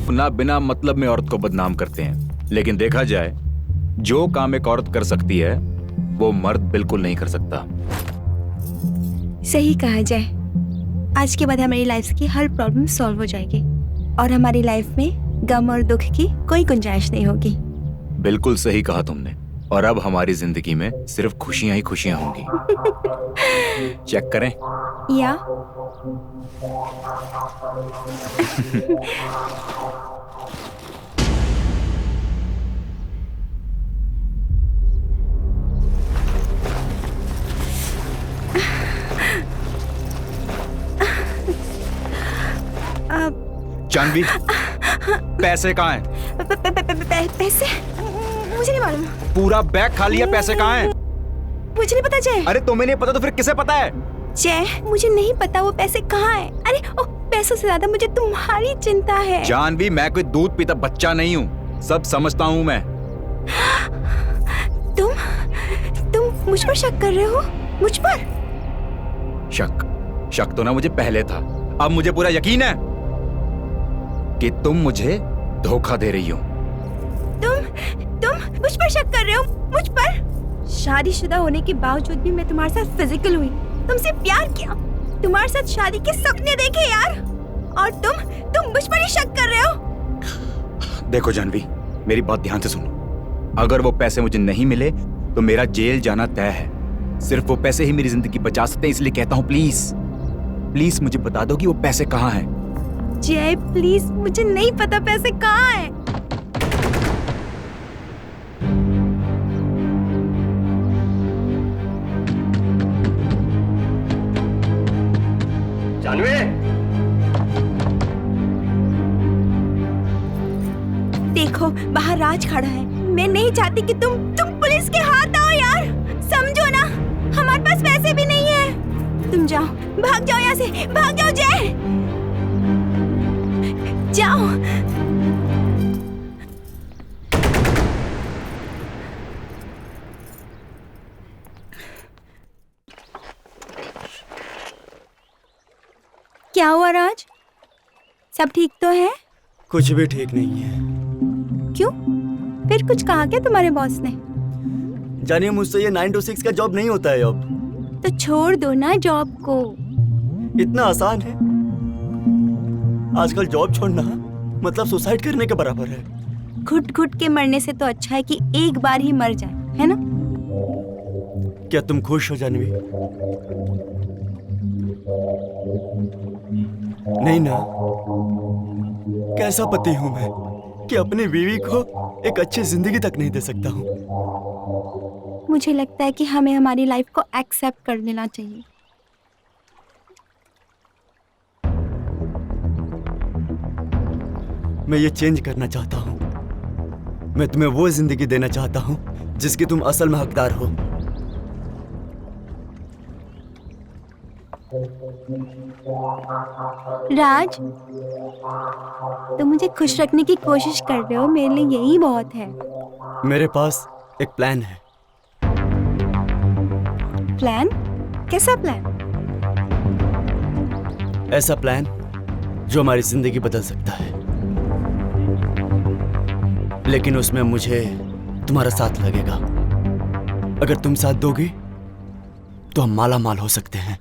ना बिना मतलब में औरत को बदनाम करते हैं, लेकिन देखा जाए जो काम एक औरत कर सकती है वो मर्द बिल्कुल नहीं कर सकता। सही कहा जय। आज के बाद हमारी लाइफ की हर प्रॉब्लम सॉल्व हो जाएगी और हमारी लाइफ में गम और दुख की कोई गुंजाइश नहीं होगी। बिल्कुल सही कहा तुमने। और अब हमारी जिंदगी में सिर्फ खुशियां ही खुशियां होंगी। चेक करें? या जानवी, पैसे कहाँ हैं? पैसे मुझे नहीं मालूम। पूरा बैग खाली है, पैसे कहाँ हैं? मुझे नहीं पता जय। अरे तुम्हें नहीं पता तो फिर किसे पता है? जय मुझे नहीं पता वो पैसे कहाँ हैं। अरे पैसों से ज्यादा मुझे तुम्हारी चिंता है। जानवी, मैं कोई दूध पीता बच्चा नहीं हूँ, सब समझता हूँ मैं। तुम मुझ पर शक कर रहे हो? मुझ पर शक तो ना मुझे पहले था, अब मुझे पूरा यकीन है कि तुम मुझे धोखा दे रही हो। तुम मुझ पर शक कर रहे हो? मुझ पर? शादीशुदा होने के बावजूद भी मैं तुम्हारे साथ फिजिकल हुई, तुमसे प्यार किया, तुम्हारे साथ शादी के सपने देखे यार, और तुम मुझ पर ही शक कर रहे हो? देखो जानवी, मेरी बात ध्यान से सुनो। अगर वो पैसे मुझे नहीं मिले तो मेरा जेल जाना तय है। सिर्फ वो पैसे ही मेरी जिंदगी बचा सकते हैं, इसलिए कहता हूँ प्लीज मुझे बता दो कि वो पैसे कहाँ हैं। जय प्लीज, मुझे नहीं पता पैसे कहाँ हैं। जानवी, देखो बाहर राज खड़ा है। मैं नहीं चाहती कि तुम पुलिस के हाथ आओ यार। समझो ना, हमारे पास पैसे भी नहीं है। तुम जाओ, भाग जाओ यहाँ से, भाग जाओ जय, जाओ। क्या हुआ राज? सब ठीक तो है? कुछ भी ठीक नहीं है। क्यों? फिर कुछ कहा क्या तुम्हारे बॉस ने? जानिए, मुझसे ये 9 to 6 का जॉब नहीं होता है अब। तो छोड़ दो ना जॉब को। इतना आसान है? आजकल जॉब छोड़ना मतलब सुसाइड करने के बराबर है। घुट घुट के मरने से तो अच्छा है कि एक बार ही मर जाए, है ना? क्या तुम खुश हो जानवी? नहीं ना? कैसा पति हूं मैं कि अपनी बीवी को एक अच्छी जिंदगी तक नहीं दे सकता हूं। मुझे लगता है कि हमें हमारी लाइफ को एक्सेप्ट कर लेना चाहिए। मैं ये चेंज करना चाहता हूं। मैं तुम्हें वो जिंदगी देना चाहता हूं जिसकी तुम असल में हकदार हो। राज, तुम मुझे खुश रखने की कोशिश कर रहे हो, मेरे लिए यही बहुत है। मेरे पास एक प्लान है। प्लान? कैसा प्लान? ऐसा प्लान जो हमारी जिंदगी बदल सकता है, लेकिन उसमें मुझे तुम्हारा साथ लगेगा। अगर तुम साथ दोगी तो हम माला माल हो सकते हैं।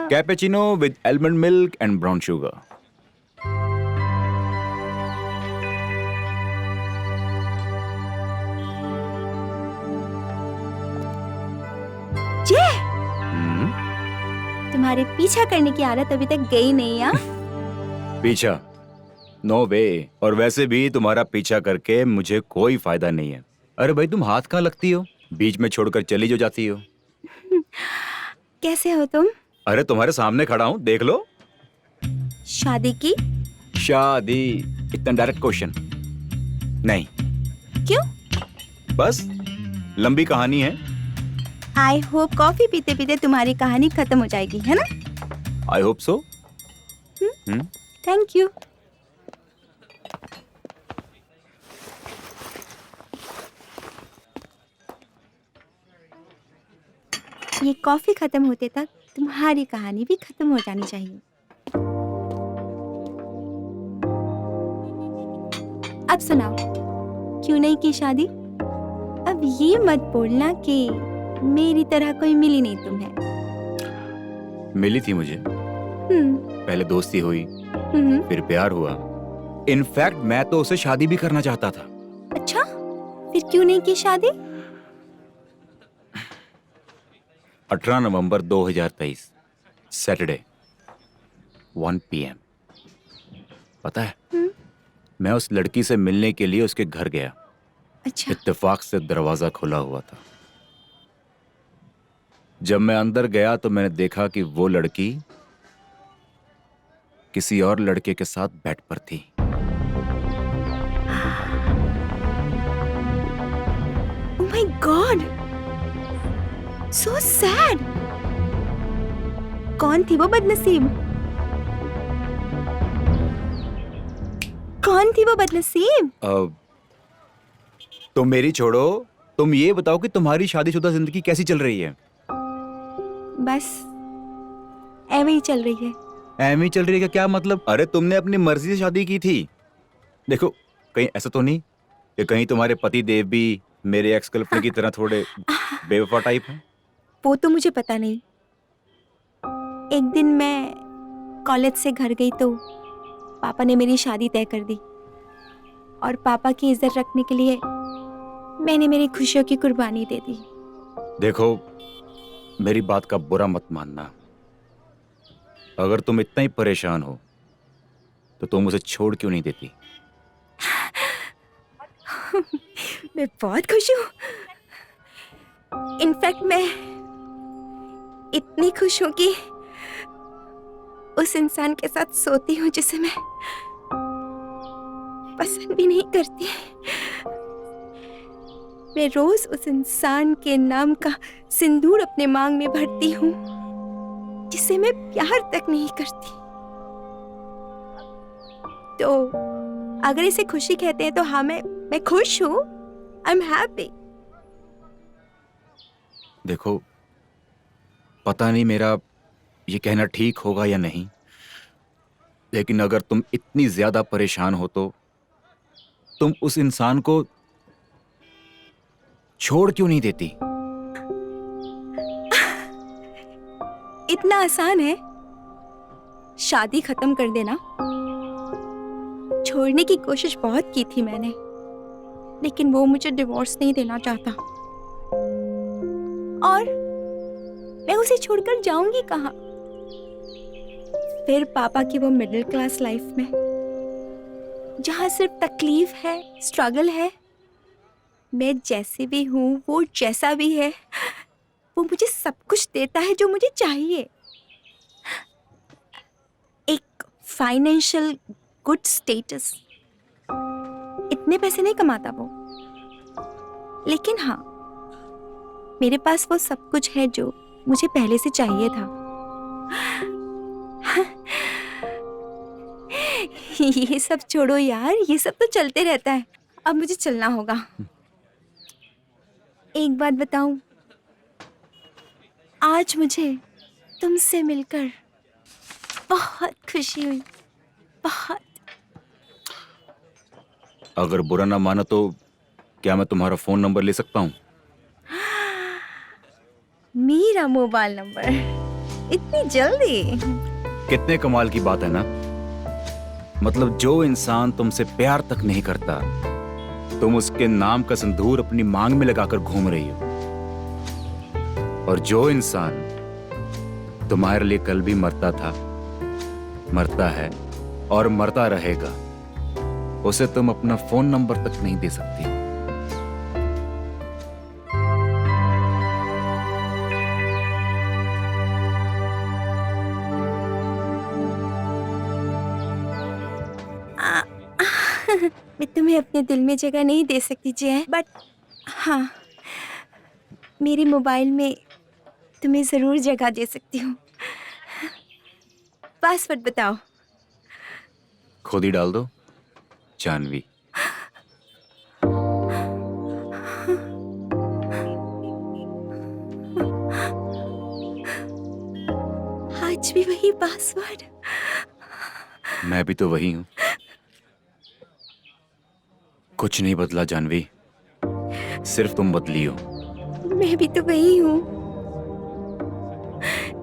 Cappuccino with almond milk and brown sugar. जे तुम्हारे पीछा करने की आदत अभी तक गई नहीं है। पीछा? नो वे। और वैसे भी तुम्हारा पीछा करके मुझे कोई फायदा नहीं है। अरे भाई, तुम हाथ कहाँ लगती हो? बीच में छोड़कर चली जो जाती हो। कैसे हो तुम? अरे तुम्हारे सामने खड़ा हूँ, देख लो। शादी की? शादी? इतना डायरेक्ट क्वेश्चन नहीं। क्यों? बस लंबी कहानी है। आई होप कॉफी पीते पीते तुम्हारी कहानी खत्म हो जाएगी, है ना? I hope so. Thank you. ये कॉफी खत्म होते तक तुम्हारी कहानी भी खत्म हो जानी चाहिए। अब सुनाओ, क्यों नहीं की शादी? अब ये मत बोलना कि मेरी तरह कोई मिली नहीं तुम्हें। मिली थी मुझे। पहले दोस्ती हुई, फिर प्यार हुआ। इनफैक्ट मैं तो उसे शादी भी करना चाहता था। अच्छा, फिर क्यों नहीं की शादी? 18 नवंबर 2023 सैटरडे 1 PM। पता है, मैं उस लड़की से मिलने के लिए उसके घर गया। अच्छा। इत्तेफाक से दरवाजा खुला हुआ था। जब मैं अंदर गया तो मैंने देखा कि वो लड़की किसी और लड़के के साथ बेड पर थी। Oh my God! So sad! कौन थी वो बदनसीब? कौन थी वो बदनसीब? तुम मेरी छोड़ो, तुम ये बताओ कि तुम्हारी शादीशुदा जिंदगी कैसी चल रही है? बस ऐवे ही चल रही है। ऐਵੇਂ ही चल रही है क्या मतलब? अरे तुमने अपनी मर्जी से शादी की थी। देखो, कहीं ऐसा तो नहीं कि कहीं तुम्हारे पति देव भी मेरे एक्स गर्लफ्रेंड की तरह थोड़े बेवफा टाइप हैं? वो तो मुझे पता नहीं। एक दिन मैं कॉलेज से घर गई तो पापा ने मेरी शादी तय कर दी, और पापा की इज्जत रखने के लिए मैंने मेरी खुशियों की कुर्बानी दे दी। देखो, मेरी बात का बुरा मत मानना। अगर तुम इतना ही परेशान हो तो तुम उसे छोड़ क्यों नहीं देती? मैं बहुत खुश हूँ। इनफैक्ट मैं इतनी खुश हूँ कि उस इंसान के साथ सोती हूँ जिसे मैं पसंद भी नहीं करती। मैं रोज उस इंसान के नाम का सिंदूर अपने मांग में भरती हूँ जिसे मैं प्यार तक नहीं करती। तो अगर इसे खुशी कहते हैं तो हाँ, मैं खुश हूँ। I am happy. देखो, पता नहीं मेरा ये कहना ठीक होगा या नहीं, लेकिन अगर तुम इतनी ज्यादा परेशान हो तो तुम उस इंसान को छोड़ क्यों नहीं देती? इतना आसान है शादी खत्म कर देना। छोड़ने की कोशिश बहुत की थी मैंने, लेकिन वो मुझे डिवोर्स नहीं देना चाहता। और मैं उसे छोड़कर जाऊंगी कहाँ? फिर पापा की वो मिडिल क्लास लाइफ में जहां सिर्फ तकलीफ है, स्ट्रगल है। मैं जैसे भी हूँ, वो जैसा भी है, वो मुझे सब कुछ देता है जो मुझे चाहिए। एक फाइनेंशियल गुड स्टेटस। इतने पैसे नहीं कमाता वो, लेकिन हाँ, मेरे पास वो सब कुछ है जो मुझे पहले से चाहिए था। ये सब छोड़ो यार, ये सब तो चलते रहता है। अब मुझे चलना होगा। एक बात बताऊं, आज मुझे तुमसे मिलकर बहुत खुशी हुई, बहुत। अगर बुरा ना मानो तो क्या मैं तुम्हारा फोन नंबर ले सकता हूँ? मेरा मोबाइल नंबर इतनी जल्दी? कितने कमाल की बात है ना। मतलब जो इंसान तुमसे प्यार तक नहीं करता, तुम उसके नाम का सिंदूर अपनी मांग में लगाकर घूम रही हो। और जो इंसान तुम्हारे लिए कल भी मरता था, मरता है और मरता रहेगा, उसे तुम अपना फोन नंबर तक नहीं दे सकती। मैं तुम्हें अपने दिल में जगह नहीं दे सकती जय, बट हाँ, मेरे मोबाइल में तुम्हें जरूर जगह दे सकती हूँ। पासवर्ड बताओ। खुद ही डाल दो, जानवी। आज भी वही पासवर्ड? मैं भी तो वही हूं। कुछ नहीं बदला जानवी, सिर्फ तुम बदली हो। मैं भी तो वही हूँ,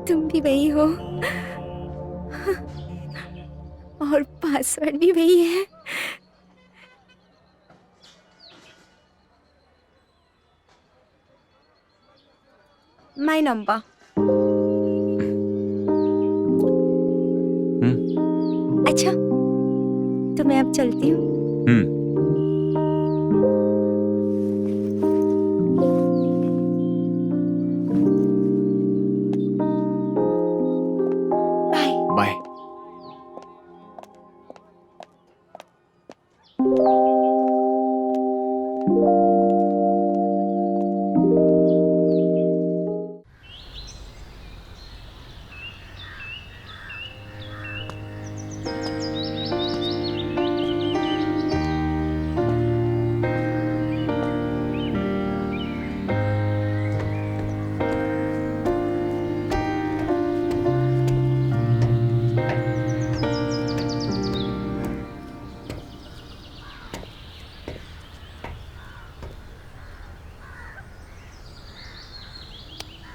तुम भी वही हो, और पासवर्ड भी वही है। My number. अच्छा, तो मैं अब चलती हूँ। बाय।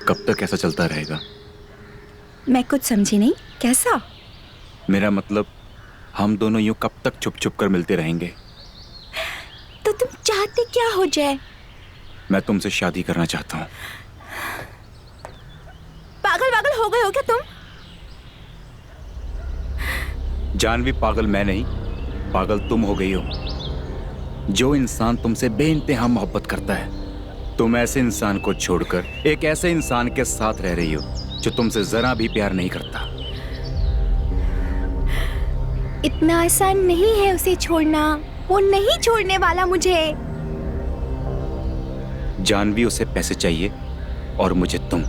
कब तक ऐसा चलता रहेगा? मैं कुछ समझी नहीं, कैसा? मेरा मतलब, हम दोनों यूं कब तक छुप छुप कर मिलते रहेंगे? तो तुम चाहते क्या हो जय? मैं तुमसे शादी करना चाहता हूँ। पागल पागल हो गए हो क्या तुम? जानवी, पागल मैं नहीं, पागल तुम हो गई हो। जो इंसान तुमसे बेइंतहा मोहब्बत करता है, तुम ऐसे इंसान को छोड़कर एक ऐसे इंसान के साथ रह रही हो जो तुमसे जरा भी प्यार नहीं करता। इतना आसान नहीं है उसे छोड़ना, वो नहीं छोड़ने वाला मुझे। जानवी, उसे पैसे चाहिए और मुझे तुम।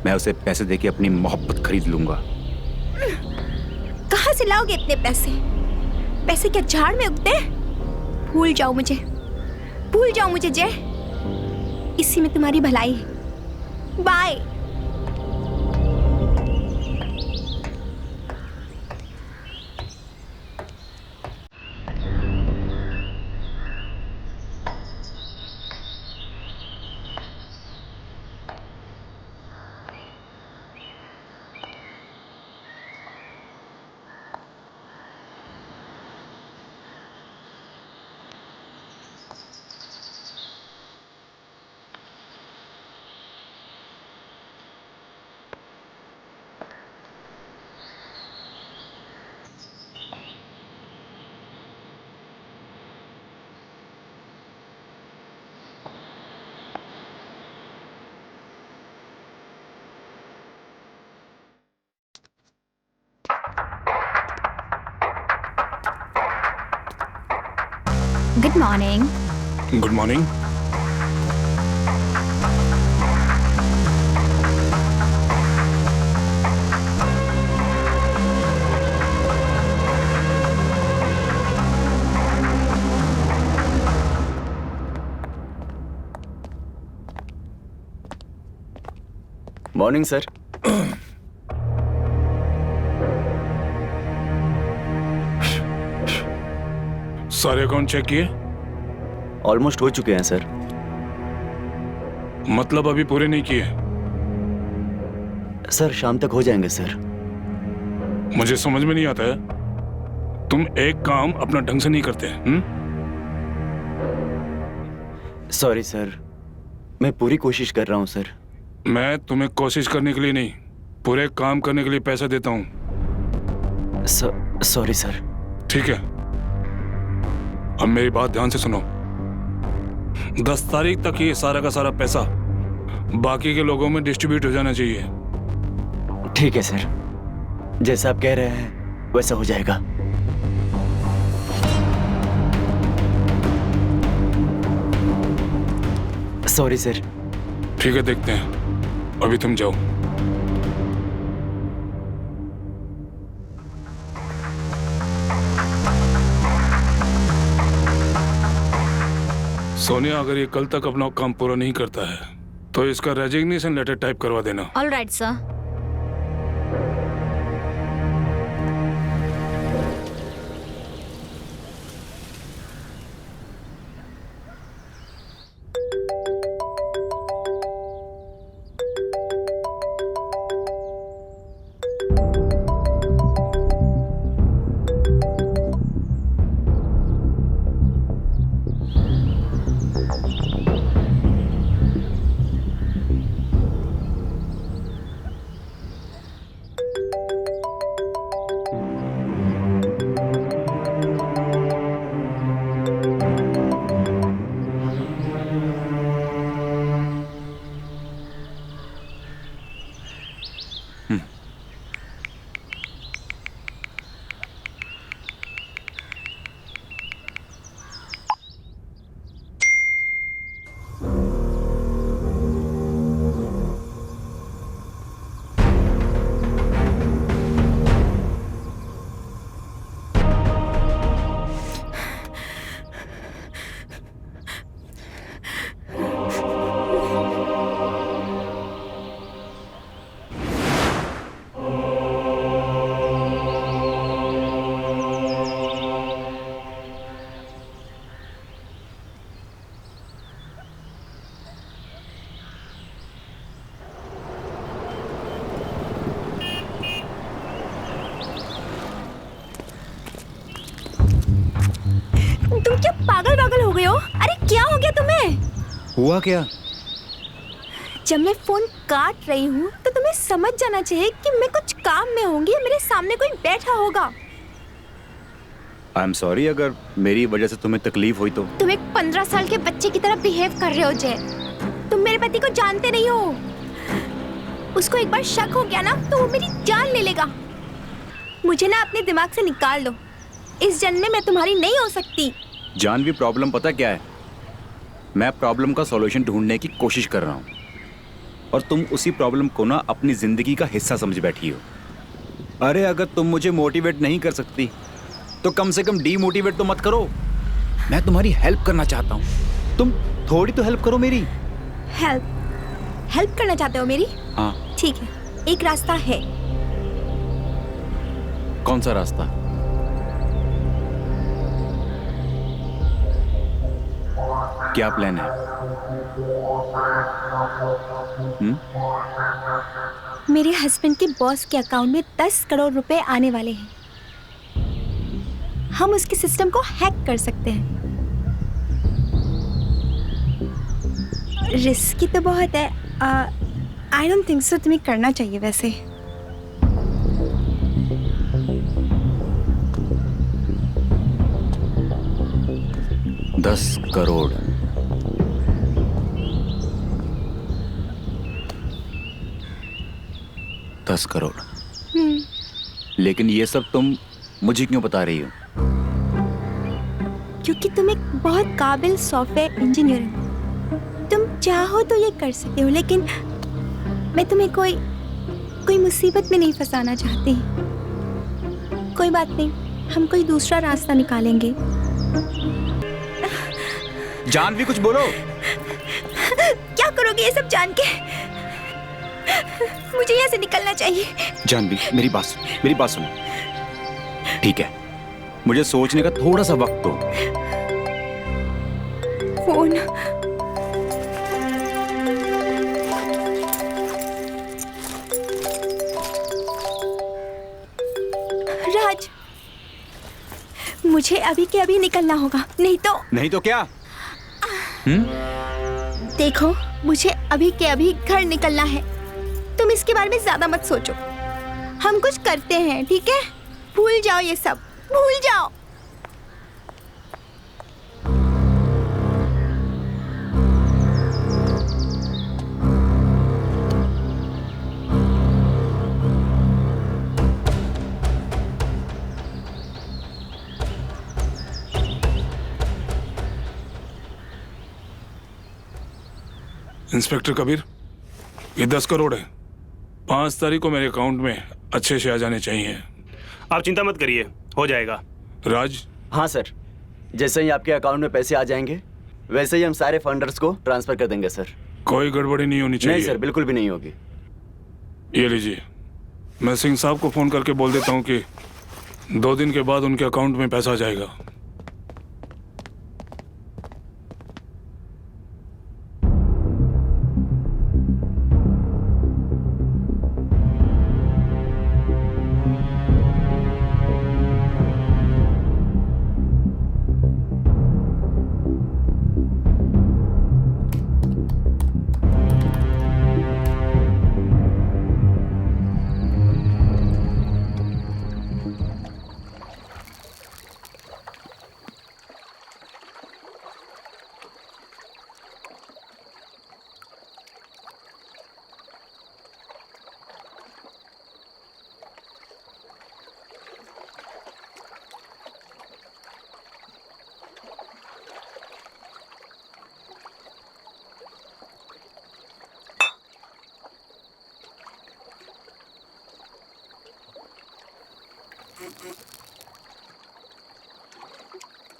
मैं उसे पैसे देके अपनी मोहब्बत खरीद लूंगा। कहाँ से लाओगे इतने पैसे? पैसे क्या झाड़ में उगते? भूल जाओ मुझे, भूल जाओ मुझे जय, इसी में तुम्हारी भलाई है। Bye. Good morning. Good morning. Morning sir. सारे अकाउंट चेक किए? ऑलमोस्ट हो चुके हैं सर। मतलब अभी पूरे नहीं किए? सर शाम तक हो जाएंगे सर। मुझे समझ में नहीं आता है, तुम एक काम अपना ढंग से नहीं करते। सॉरी सर, मैं पूरी कोशिश कर रहा हूँ सर। मैं तुम्हें कोशिश करने के लिए नहीं, पूरे काम करने के लिए पैसा देता हूँ। Sorry sir. ठीक है, अब मेरी बात ध्यान से सुनो। 10 तारीख तक ये सारा का सारा पैसा बाकी के लोगों में डिस्ट्रीब्यूट हो जाना चाहिए। ठीक है सर, जैसा आप कह रहे हैं वैसा हो जाएगा। Sorry sir. ठीक है, देखते हैं, अभी तुम जाओ। सोनिया, अगर ये कल तक अपना काम पूरा नहीं करता है तो इसका रेजिग्नेशन लेटर टाइप करवा देना। All right sir. तुम क्या पागल हो गए हो? अरे क्या हो गया तुम्हें? हुआ क्या? जब मैं फोन काट रही हूँ तो तुम्हें समझ जाना चाहिए कि मैं कुछ काम में होंगी, मेरे सामने कोई बैठा होगा। आई एम सॉरी अगर मेरी वजह से तुम्हें तकलीफ हुई तो। तुम एक 15 साल के बच्चे की तरह बिहेव कर रहे हो जय। तुम मेरे पति को जानते नहीं हो। उसको एक बार शक हो गया ना तो वो मेरी जान ले लेगा। मुझे ना अपने दिमाग से निकाल दो। इस जन्म में मैं तुम्हारी नहीं हो सकती। जानवी, प्रॉब्लम पता क्या है? मैं प्रॉब्लम का सॉल्यूशन ढूंढने की कोशिश कर रहा हूँ और तुम उसी प्रॉब्लम को ना अपनी जिंदगी का हिस्सा समझ बैठी हो। अरे अगर तुम मुझे मोटिवेट नहीं कर सकती तो कम से कम डीमोटिवेट तो मत करो। मैं तुम्हारी हेल्प करना चाहता हूँ, तुम थोड़ी तो हेल्प करो मेरी। हेल्प करना चाहते हो मेरी? हाँ। ठीक है, एक रास्ता है। कौन सा रास्ता? क्या प्लान है? मेरे हस्बैंड के बॉस के अकाउंट में 10 करोड़ रुपए आने वाले हैं। हम उसके सिस्टम को हैक कर सकते हैं। रिस्की तो बहुत है। आई डोंट थिंक सो तुम्हें करना चाहिए वैसे। $10 करोड़। $10 करोड़। लेकिन ये सब तुम मुझे क्यों बता रही हो? क्योंकि तुम एक बहुत काबिल सॉफ्टवेयर इंजीनियर हो। तुम चाहो तो ये कर सकते हो, लेकिन मैं तुम्हें कोई मुसीबत में नहीं फंसाना चाहती। कोई बात नहीं, हम कोई दूसरा रास्ता निकालेंगे। जानवी, कुछ बोलो। क्या करोगे ये सब जान के? मुझे यहाँ से निकलना चाहिए। जानवी, मेरी बात सुनो। ठीक है, मुझे सोचने का थोड़ा सा वक्त दो। फोन। मुझे अभी के अभी निकलना होगा, नहीं तो क्या? देखो, मुझे अभी के अभी घर निकलना है। तुम इसके बारे में ज्यादा मत सोचो। हम कुछ करते हैं, ठीक है? भूल जाओ ये सब, भूल जाओ। इंस्पेक्टर कबीर, ये 10 करोड़ है। 5 तारीख को मेरे अकाउंट में अच्छे से आ जाने चाहिए। आप चिंता मत करिए, हो जाएगा। राज? हाँ सर, जैसे ही आपके अकाउंट में पैसे आ जाएंगे वैसे ही हम सारे फंडर्स को ट्रांसफर कर देंगे सर। कोई गड़बड़ी नहीं होनी चाहिए। नहीं सर, बिल्कुल भी नहीं होगी। ये लीजिए, मैं सिंह साहब को फोन करके बोल देता हूँ कि 2 दिन के बाद उनके अकाउंट में पैसा आ जाएगा।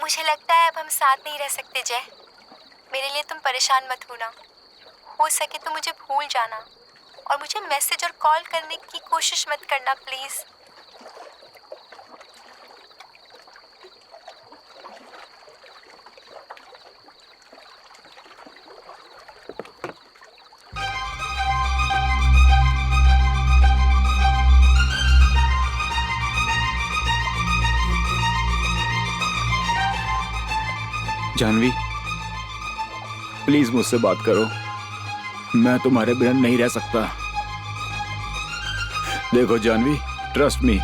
मुझे लगता है अब हम साथ नहीं रह सकते जय। मेरे लिए तुम परेशान मत होना। हो सके तो मुझे भूल जाना और मुझे मैसेज और कॉल करने की कोशिश मत करना प्लीज। जानवी, प्लीज मुझसे बात करो। मैं तुम्हारे बिना नहीं रह सकता। देखो जानवी, ट्रस्ट मी,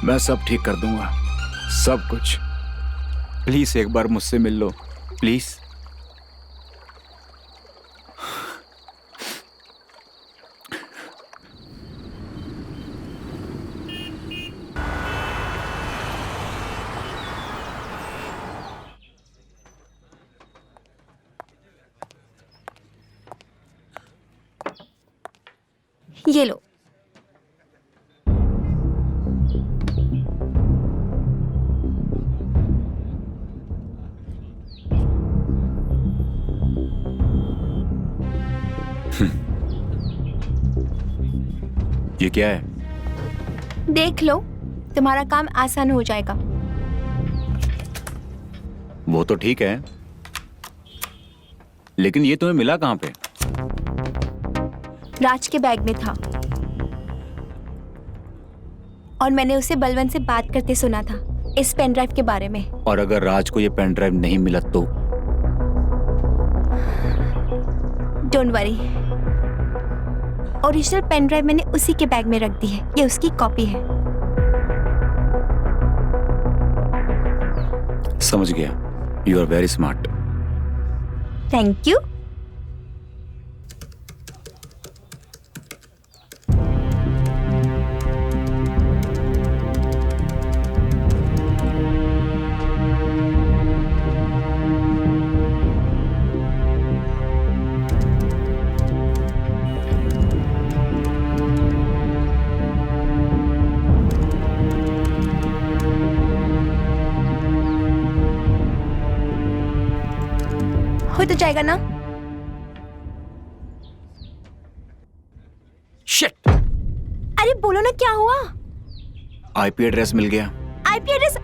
मैं सब ठीक कर दूंगा, सब कुछ। प्लीज एक बार मुझसे मिल लो, प्लीज। ये लो। ये क्या है? देख लो, तुम्हारा काम आसान हो जाएगा। वो तो ठीक है, लेकिन ये तुम्हें मिला कहाँ पे? राज के बैग में था और मैंने उसे बलवंत से बात करते सुना था इस पेन ड्राइव के बारे में। और अगर राज को ये पेन ड्राइव नहीं मिला तो? Don't worry, original pen drive मैंने उसी के बैग में रख दी है। ये उसकी कॉपी है। समझ गया। You are very smart. Thank you. हो तो जाएगा ना? शिट! अरे बोलो ना, क्या हुआ? आईपी एड्रेस मिल गया। IP address?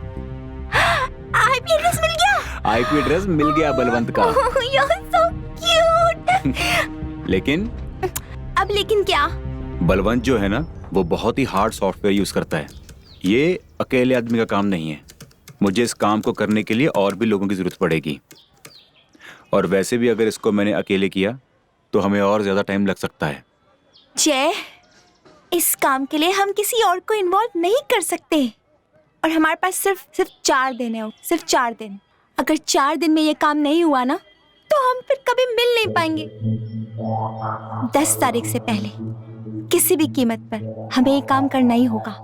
आईपी एड्रेस मिल गया? आईपी एड्रेस मिल गया बलवंत का। You're so cute। लेकिन? अब लेकिन क्या? बलवंत जो है ना, वो बहुत ही हार्ड सॉफ्टवेयर यूज करता है। ये अकेले आदमी का काम नहीं है। मुझे इस काम को करने के लिए और भी लोगों की जरूरत पड़ेगी, और वैसे भी अगर इसको मैंने अकेले किया तो हमें और ज्यादा टाइम लग सकता है। जय, इस काम के लिए हम किसी और को इन्वॉल्व नहीं कर सकते, और हमारे पास सिर्फ 4 दिन है, सिर्फ 4 दिन। अगर 4 दिन में ये काम नहीं हुआ ना तो हम फिर कभी मिल नहीं पाएंगे। 10 तारीख से पहले किसी भी कीमत पर हमें ये काम करना ही होगा।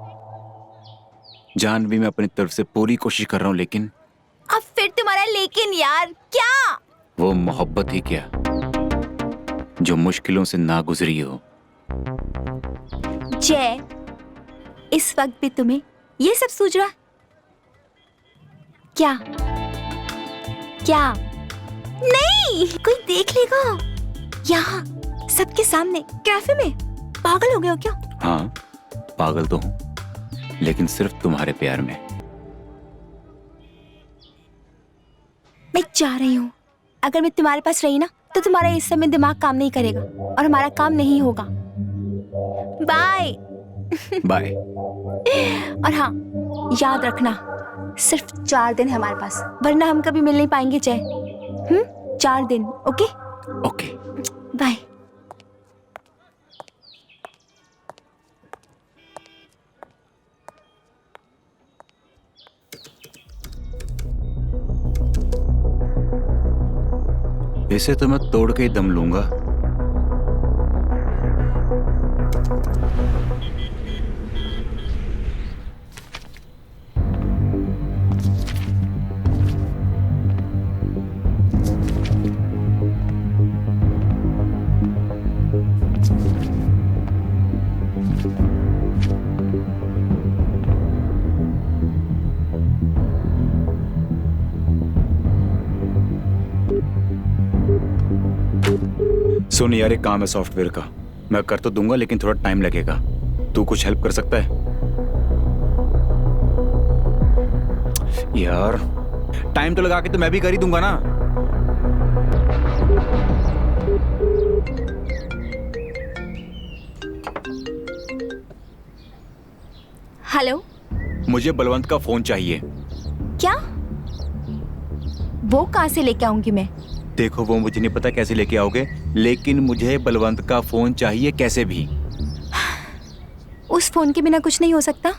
जानवी, मैं अपनी तरफ से पूरी कोशिश कर रहा हूँ, लेकिन अब फिर तुम्हारा लेकिन यार क्या? वो मोहब्बत ही क्या जो मुश्किलों से ना गुजरी हो। जय, इस वक्त भी तुम्हें ये सब सूझ रहा? क्या क्या? नहीं, कोई देख लेगा यहाँ सबके सामने कैफे में। पागल हो गए हो क्या? हाँ, पागल तो हूँ, लेकिन सिर्फ तुम्हारे प्यार में। मैं जा रही हूँ। अगर मैं तुम्हारे पास रही ना तो तुम्हारा इस समय दिमाग काम नहीं करेगा और हमारा काम नहीं होगा। बाय। बाय। और हाँ, याद रखना सिर्फ 4 दिन है हमारे पास, वरना हम कभी मिल नहीं पाएंगे जय। 4 दिन। Okay okay, bye. इसे तो मैं तोड़ के ही दम लूंगा। सुन यार, एक काम है सॉफ्टवेयर का, मैं कर तो दूंगा लेकिन थोड़ा टाइम लगेगा। तू कुछ हेल्प कर सकता है यार? टाइम तो लगा के तो मैं भी कर ही दूंगा ना। हेलो, मुझे बलवंत का फोन चाहिए। क्या? वो कहाँ से लेके आऊंगी मैं? देखो, वो मुझे नहीं पता कैसे लेके आओगे, लेकिन मुझे बलवंत का फोन चाहिए कैसे भी। उस फोन के बिना कुछ नहीं हो सकता।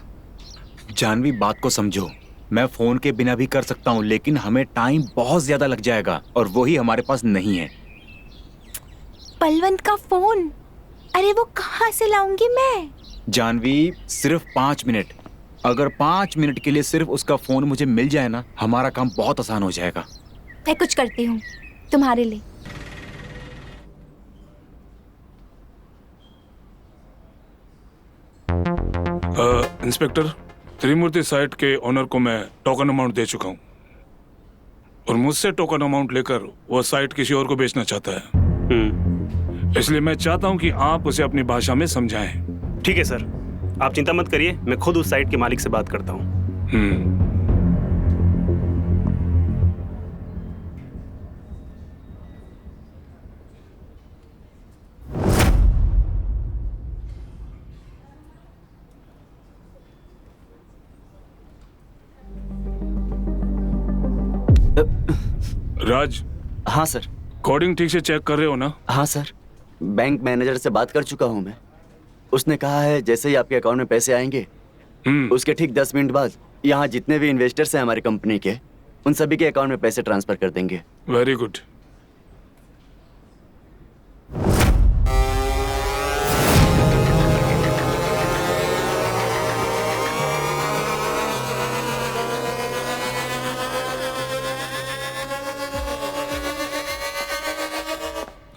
जानवी, बात को समझो। मैं फोन के बिना भी कर सकता हूँ, लेकिन हमें टाइम बहुत ज्यादा लग जाएगा और वो ही हमारे पास नहीं है। बलवंत का फोन? अरे वो कहाँ से लाऊंगी मैं? जानवी, सिर्फ 5 मिनट। अगर 5 मिनट के लिए सिर्फ उसका फोन मुझे मिल जाए ना, हमारा काम बहुत आसान हो जाएगा। मैं कुछ करती हूँ तुम्हारे लिए। इंस्पेक्टर, त्रिमूर्ति साइट के ओनर को मैं टोकन अमाउंट दे चुका हूँ और मुझसे टोकन अमाउंट लेकर वो साइट किसी और को बेचना चाहता है। इसलिए मैं चाहता हूँ कि आप उसे अपनी भाषा में समझाएं। ठीक है सर, आप चिंता मत करिए, मैं खुद उस साइट के मालिक से बात करता हूँ। राज। हाँ सर। कोडिंग ठीक से चेक कर रहे हो ना? हाँ सर, बैंक मैनेजर से बात कर चुका हूँ मैं। उसने कहा है जैसे ही आपके अकाउंट में पैसे आएंगे उसके ठीक 10 मिनट बाद यहाँ जितने भी इन्वेस्टर्स हैं हमारी कंपनी के, उन सभी के अकाउंट में पैसे ट्रांसफर कर देंगे। Very good.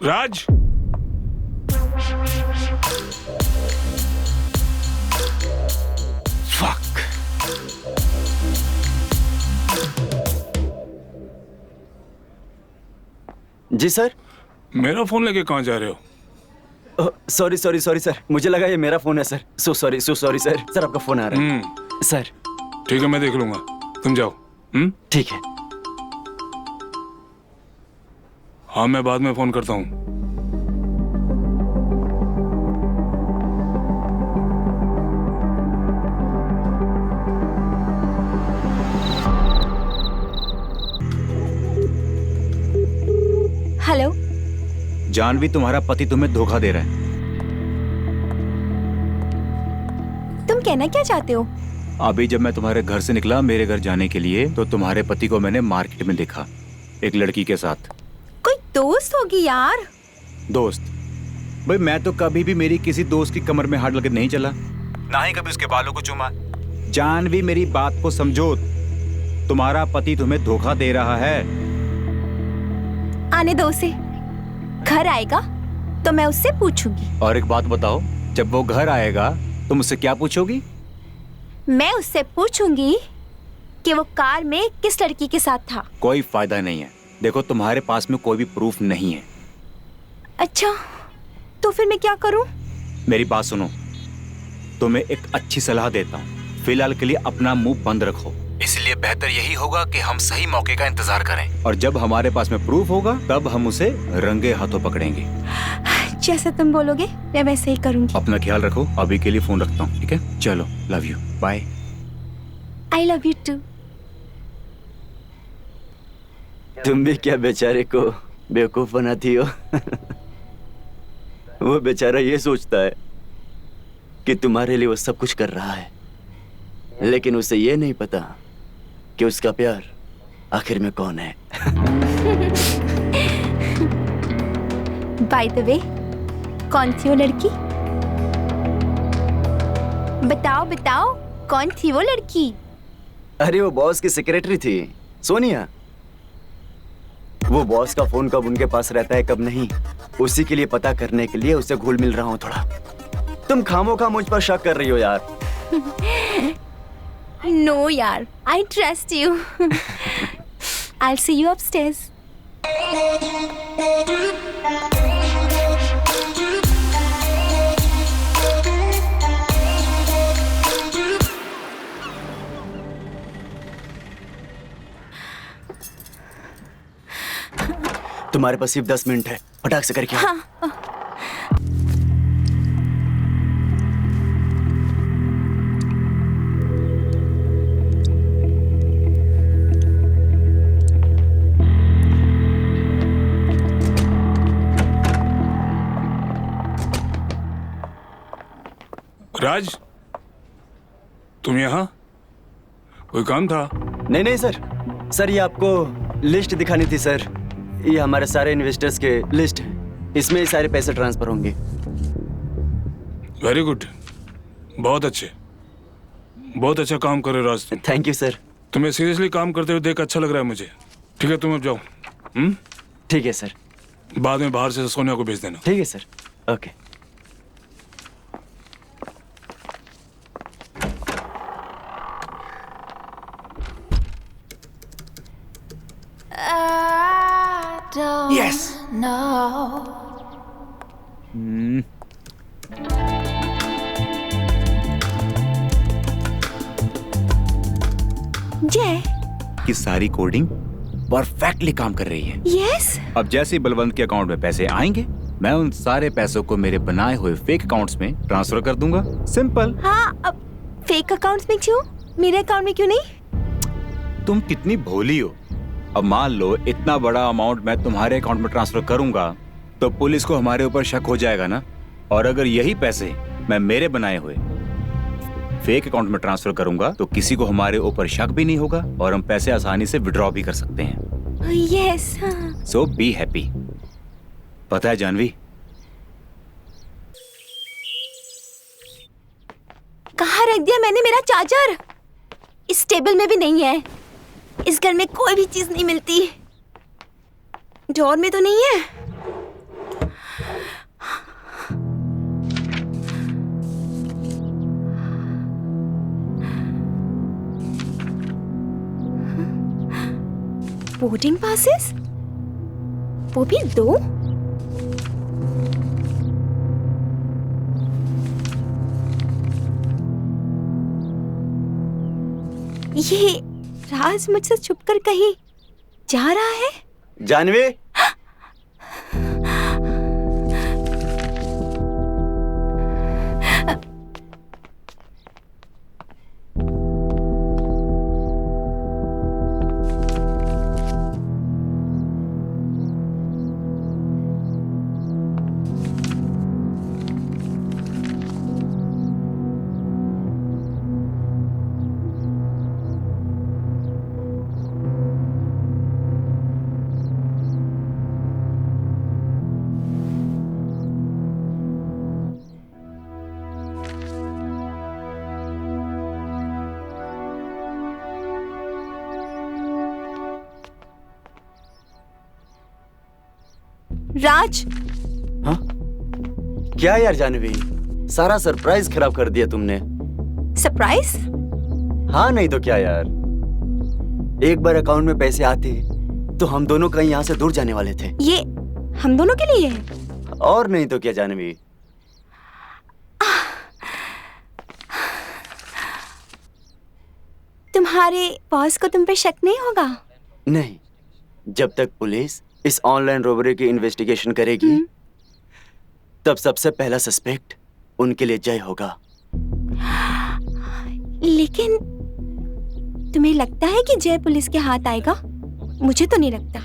राज, फक। जी सर। मेरा फोन लेके कहाँ जा रहे हो? सॉरी सॉरी सॉरी सर, मुझे लगा ये मेरा फोन है sir. So sorry sir. Sir आपका फोन आ रहा है। सर ठीक है, मैं देख लूंगा, तुम जाओ। ठीक है। हाँ, मैं बाद में फोन करता हूँ। जानवी, तुम्हारा पति तुम्हें धोखा दे रहा है। तुम कहना क्या चाहते हो? अभी जब मैं तुम्हारे घर से निकला मेरे घर जाने के लिए, तो तुम्हारे पति को मैंने मार्केट में देखा एक लड़की के साथ। कोई दोस्त होगी यार। दोस्त? भाई मैं तो कभी भी मेरी किसी दोस्त की कमर में हाथ लगे नहीं चला, ना ही कभी उसके बालों को चूमा। जानवी, मेरी बात को समझो, तुम्हारा पति तुम्हें धोखा दे रहा है। आने दो उसे, घर आएगा तो मैं उससे पूछूंगी। और एक बात बताओ, जब वो घर आएगा तुम उससे क्या पूछोगी? मैं उससे पूछूंगी कि वो कार में किस लड़की के साथ था। कोई फायदा नहीं है। देखो, तुम्हारे पास में कोई भी प्रूफ नहीं है। अच्छा, तो फिर मैं क्या करूं? मेरी बात सुनो, तुम्हें एक अच्छी सलाह देता हूँ। फिलहाल के लिए अपना मुंह बंद रखो। इसलिए बेहतर यही होगा कि हम सही मौके का इंतजार करें, और जब हमारे पास में प्रूफ होगा तब हम उसे रंगे हाथों पकड़ेंगे। जैसा तुम बोलोगे मैं वैसे ही करूंगी। अपना ख्याल रखो। अभी के लिए फोन रखता हूँ, ठीक है? चलो, love you, bye. I love you too. तुम भी क्या बेचारे को बेवकूफ बनाती हो? वो बेचारा ये सोचता है कि तुम्हारे लिए वो सब कुछ कर रहा है, लेकिन उसे ये नहीं पता कि उसका प्यार आखिर में कौन है। बाय द वे, कौन थी वो लड़की? बताओ बताओ, कौन थी वो लड़की? अरे वो बॉस की सेक्रेटरी थी, सोनिया। वो बॉस का फोन कब उनके पास रहता है कब नहीं, उसी के लिए पता करने के लिए उसे घुल मिल रहा हूँ थोड़ा। तुम खामोखा मुझ पर शक कर रही हो यार। नो यार, I trust you. I see you upstairs. तुम्हारे पास सिर्फ 10 मिनट है, फटाक से करके आओ। राज, तुम यहाँ? कोई काम था? नहीं नहीं सर, ये आपको लिस्ट दिखानी थी सर। ये हमारे सारे इन्वेस्टर्स के लिस्ट है, इसमें ही सारे पैसे ट्रांसफर होंगे। वेरी गुड, बहुत अच्छे, बहुत अच्छा काम कर रहे हो राज तुम। Thank you sir. तुम्हें सीरियसली काम करते हुए देख अच्छा लग रहा है मुझे। ठीक है, तुम अब जाओ। ठीक है सर। बाद में बाहर से सोनिया को भेज देना। ठीक है सर, ओके। Yes. जय कि सारी कोडिंग परफेक्टली काम कर रही है। यस। अब जैसे ही बलवंत के अकाउंट में पैसे आएंगे, मैं उन सारे पैसों को मेरे बनाए हुए फेक अकाउंट्स में ट्रांसफर कर दूंगा। सिंपल। हाँ, अब फेक अकाउंट्स में क्यों? मेरे अकाउंट में क्यों नहीं? तुम कितनी भोली हो। अब मान लो इतना बड़ा अमाउंट मैं तुम्हारे अकाउंट में ट्रांसफर करूंगा तो पुलिस को हमारे ऊपर शक हो जाएगा ना। और अगर यही पैसे मैं मेरे बनाए हुए फेक अकाउंट में ट्रांसफर करूंगा तो किसी को हमारे ऊपर शक भी नहीं होगा और हम पैसे आसानी से विड्रॉ भी कर सकते हैं। यस। So be happy. पता है जानवी, कहाँ रख दिया मैंने मेरा चार्जर? इस टेबल में भी नहीं है। इस घर में कोई भी चीज नहीं मिलती। ड्रॉर में तो नहीं है। बोर्डिंग पासेस, वो भी 2। ये राज मुझसे छुपकर कहीं जा रहा है। जानवी, राज, हाँ? क्या यार जानवी, सारा सरप्राइज खराब कर दिया तुमने। सरप्राइज? हाँ नहीं तो क्या यार, एक बार अकाउंट में पैसे आते तो हम दोनों कहीं यहाँ से दूर जाने वाले थे। ये हम दोनों के लिए है? और नहीं तो क्या जानवी। तुम्हारे बॉस को तुम पे शक नहीं होगा? नहीं, जब तक पुलिस इस ऑनलाइन रॉबरी की इन्वेस्टिगेशन करेगी तब सबसे पहला सस्पेक्ट उनके लिए जय होगा। लेकिन तुम्हें लगता है कि जय पुलिस के हाथ आएगा? मुझे तो नहीं लगता।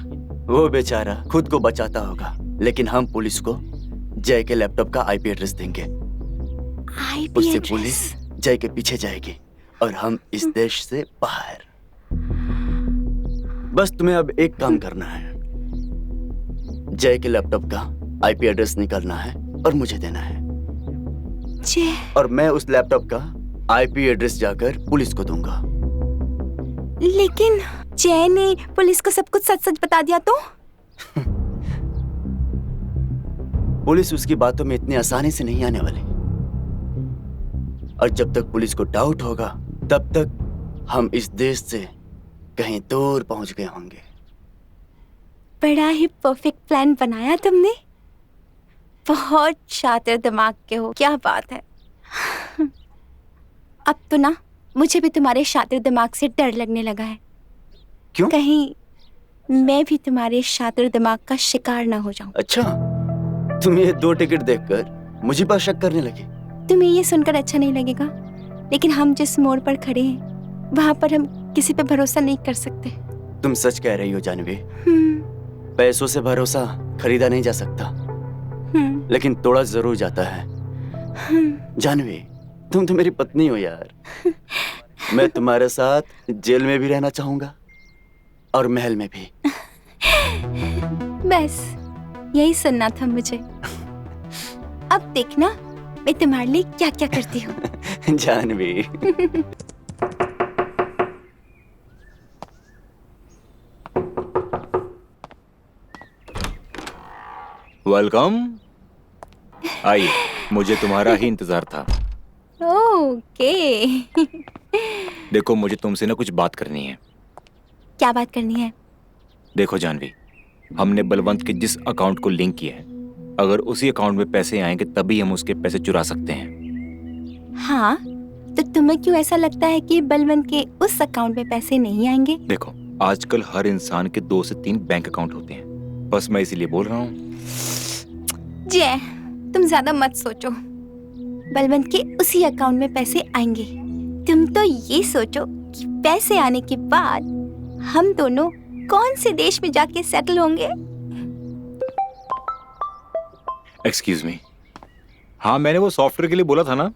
वो बेचारा खुद को बचाता होगा, लेकिन हम पुलिस को जय के लैपटॉप का आईपी एड्रेस देंगे। आईपी उससे एड्रेस? पुलिस जय के पीछे जाएगी और हम इस देश से बाहर। बस तुम्हें अब एक काम करना है, जय के लैपटॉप का आईपी एड्रेस निकालना है और मुझे देना है। जय? और मैं उस लैपटॉप का आईपी एड्रेस जाकर पुलिस को दूंगा। लेकिन जय ने पुलिस को सब कुछ सच सच बता दिया तो? पुलिस उसकी बातों में इतनी आसानी से नहीं आने वाली, और जब तक पुलिस को डाउट होगा तब तक हम इस देश से कहीं दूर पहुंच गए होंगे। बड़ा ही परफेक्ट प्लान बनाया तुमने। बहुत शातिर दिमाग के हो, क्या बात है। अब तो ना मुझे भी तुम्हारे शातिर दिमाग से डर लगने लगा है। क्यों? कहीं मैं भी तुम्हारे शातिर दिमाग का शिकार ना हो जाऊं। अच्छा, तुम ये 2 टिकट देखकर मुझे पर शक करने लगी। तुम्हें ये सुनकर अच्छा नहीं लगेगा, लेकिन हम जिस मोड़ पर खड़े हैं वहां पर हम किसी पे भरोसा नहीं कर सकते। तुम सच कह रही हो जानवी। पैसों से भरोसा खरीदा नहीं जा सकता, लेकिन तोड़ा जरूर जाता है। जानवी, तुम तो मेरी पत्नी हो यार। मैं तुम्हारे साथ जेल में भी रहना चाहूंगा और महल में भी। बस यही सुनना था मुझे। अब देखना मैं तुम्हारे लिए क्या क्या करती हूँ। जानवी। वेलकम। आइए, मुझे तुम्हारा ही इंतजार था। ओके। देखो, मुझे तुमसे ना कुछ बात करनी है। क्या बात करनी है? देखो जानवी, हमने बलवंत के जिस अकाउंट को लिंक किया है, अगर उसी अकाउंट में पैसे आएंगे तभी हम उसके पैसे चुरा सकते हैं। हाँ, तो तुम्हें क्यों ऐसा लगता है कि बलवंत के उस अकाउंट में पैसे नहीं आएंगे? देखो, आजकल हर इंसान के 2 से 3 बैंक अकाउंट होते हैं, बस मैं इसीलिए बोल रहा हूँ। जय, तुम ज्यादा मत सोचो। बलवंत के उसी अकाउंट में पैसे आएंगे। तुम तो ये सोचो कि पैसे आने के बाद हम दोनों कौन से देश में जाके सेटल होंगे। Excuse me. हाँ, मैंने वो सॉफ्टवेयर के लिए बोला था ना।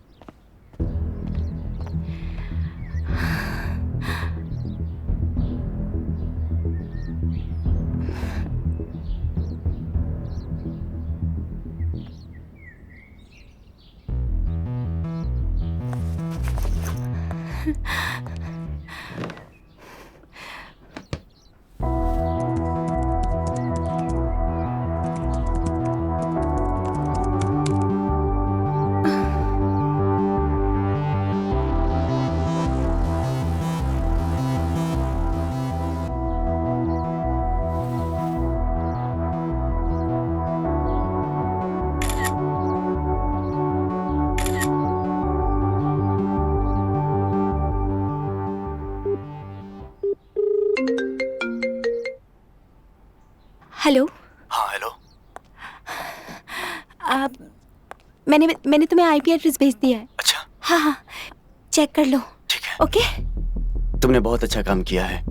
हेलो। हाँ हेलो। मैंने तुम्हें आईपी एड्रेस भेज दिया है। अच्छा। हाँ हाँ, चेक कर लो। ठीक है। ओके। तुमने बहुत अच्छा काम किया है।